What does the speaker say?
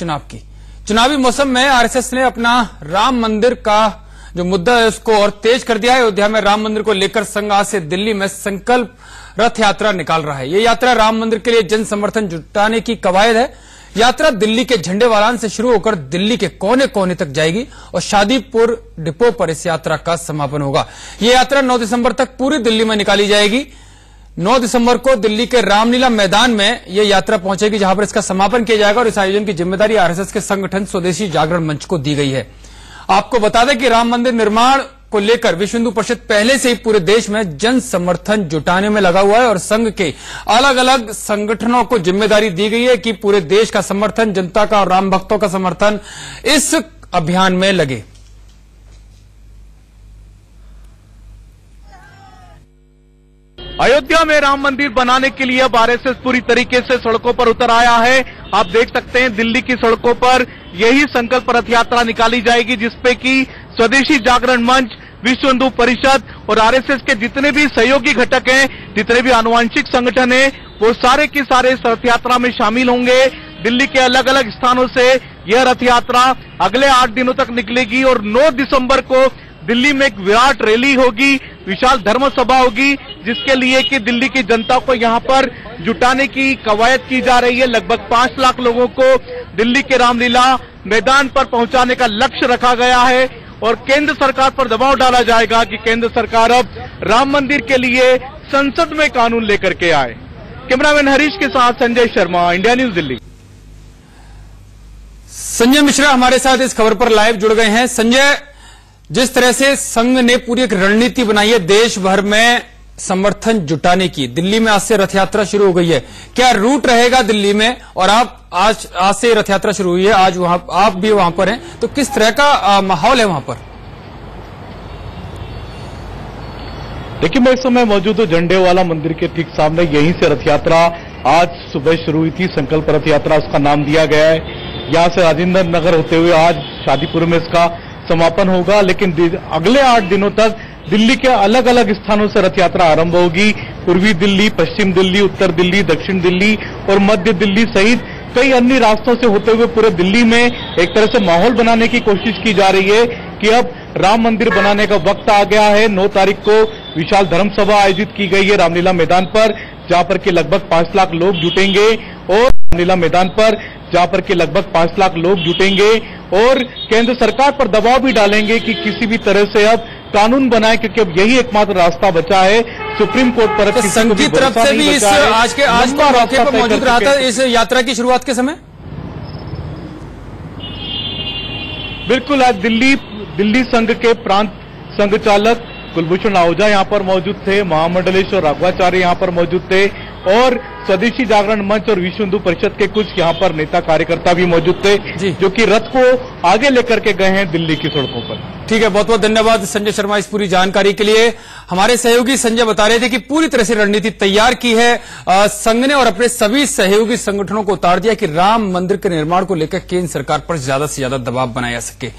चुनाव की। चुनावी मौसम में आरएसएस ने अपना राम मंदिर का जो मुद्दा है उसको और तेज कर दिया है। अयोध्या में राम मंदिर को लेकर संघ आज से दिल्ली में संकल्प रथ यात्रा निकाल रहा है। ये यात्रा राम मंदिर के लिए जन समर्थन जुटाने की कवायद है। यात्रा दिल्ली के झंडेवालान से शुरू होकर दिल्ली के कोने कोने तक जाएगी और शादीपुर डिपो पर इस यात्रा का समापन होगा। ये यात्रा 9 दिसंबर तक पूरी दिल्ली में निकाली जाएगी। 9 दिसंबर को दिल्ली के रामलीला मैदान में यह यात्रा पहुंचेगी, जहां पर इसका समापन किया जाएगा और इस आयोजन की जिम्मेदारी आरएसएस के संगठन स्वदेशी जागरण मंच को दी गई है। आपको बता दें कि राम मंदिर निर्माण को लेकर विश्व हिंदू परिषद पहले से ही पूरे देश में जन समर्थन जुटाने में लगा हुआ है और संघ के अलग अलग संगठनों को जिम्मेदारी दी गई है कि पूरे देश का समर्थन, जनता का और राम भक्तों का समर्थन इस अभियान में लगे। अयोध्या में राम मंदिर बनाने के लिए अब आरएसएस पूरी तरीके से सड़कों पर उतर आया है। आप देख सकते हैं दिल्ली की सड़कों पर यही संकल्प रथ यात्रा निकाली जाएगी, जिसपे कि स्वदेशी जागरण मंच, विश्व हिंदू परिषद और आरएसएस के जितने भी सहयोगी घटक हैं, जितने भी आनुवंशिक संगठन हैं, वो सारे के सारे इस रथ यात्रा में शामिल होंगे। दिल्ली के अलग अलग स्थानों से यह रथ यात्रा अगले 8 दिनों तक निकलेगी और 9 दिसंबर को दिल्ली में एक विराट रैली होगी, विशाल धर्म सभा होगी, जिसके लिए कि दिल्ली की जनता को यहां पर जुटाने की कवायद की जा रही है। लगभग 5 लाख लोगों को दिल्ली के रामलीला मैदान पर पहुंचाने का लक्ष्य रखा गया है और केंद्र सरकार पर दबाव डाला जाएगा कि केंद्र सरकार अब राम मंदिर के लिए संसद में कानून लेकर के आए। कैमरामैन हरीश के साथ संजय शर्मा, इंडिया न्यूज दिल्ली। संजय मिश्रा हमारे साथ इस खबर पर लाइव जुड़ गए हैं। संजय, जिस तरह से संघ ने पूरी एक रणनीति बनाई है देश भर में समर्थन जुटाने की, दिल्ली में आज से रथ यात्रा शुरू हो गई है, क्या रूट रहेगा दिल्ली में? और आप आज से रथ यात्रा शुरू हुई है, आज वहां आप भी वहां पर हैं, तो किस तरह का माहौल है वहां पर? देखिए, मैं इस समय मौजूद हूं झंडेवाला मंदिर के ठीक सामने। यहीं से रथ यात्रा आज सुबह शुरू हुई थी। संकल्प रथ यात्रा उसका नाम दिया गया है। यहां से राजेंद्र नगर होते हुए आज शादीपुर में इसका समापन होगा, लेकिन अगले 8 दिनों तक दिल्ली के अलग अलग स्थानों से रथ यात्रा आरंभ होगी। पूर्वी दिल्ली, पश्चिम दिल्ली, उत्तर दिल्ली, दक्षिण दिल्ली और मध्य दिल्ली सहित कई अन्य रास्तों से होते हुए पूरे दिल्ली में एक तरह से माहौल बनाने की कोशिश की जा रही है कि अब राम मंदिर बनाने का वक्त आ गया है। 9 तारीख को विशाल धर्म सभा आयोजित की गई है रामलीला मैदान पर, जहां पर के लगभग 5 लाख लोग जुटेंगे और रामलीला मैदान पर जहां पर के लगभग 5 लाख लोग जुटेंगे और केंद्र सरकार पर दबाव भी डालेंगे कि किसी भी तरह से अब कानून बनाए, क्योंकि अब यही एकमात्र रास्ता बचा है। सुप्रीम कोर्ट पर तो संघ की तरफ से भी इस आज के मौके पर मौजूद रहा था इस यात्रा की शुरुआत के समय? बिल्कुल, आज दिल्ली संघ के प्रांत संघ चालक कुलभूषण आहूजा यहां पर मौजूद थे, महामंडलेश्वर राघवाचार्य यहां पर मौजूद थे और स्वदेशी जागरण मंच और विश्व हिंदू परिषद के कुछ यहां पर नेता कार्यकर्ता भी मौजूद थे, जो कि रथ को आगे लेकर के गए हैं दिल्ली की सड़कों पर। ठीक है, बहुत बहुत धन्यवाद संजय शर्मा इस पूरी जानकारी के लिए। हमारे सहयोगी संजय बता रहे थे कि पूरी तरह से रणनीति तैयार की है संघ ने और अपने सभी सहयोगी संगठनों को उतार दिया कि राम मंदिर के निर्माण को लेकर केंद्र सरकार पर ज्यादा से ज्यादा दबाव बनाया जा सके।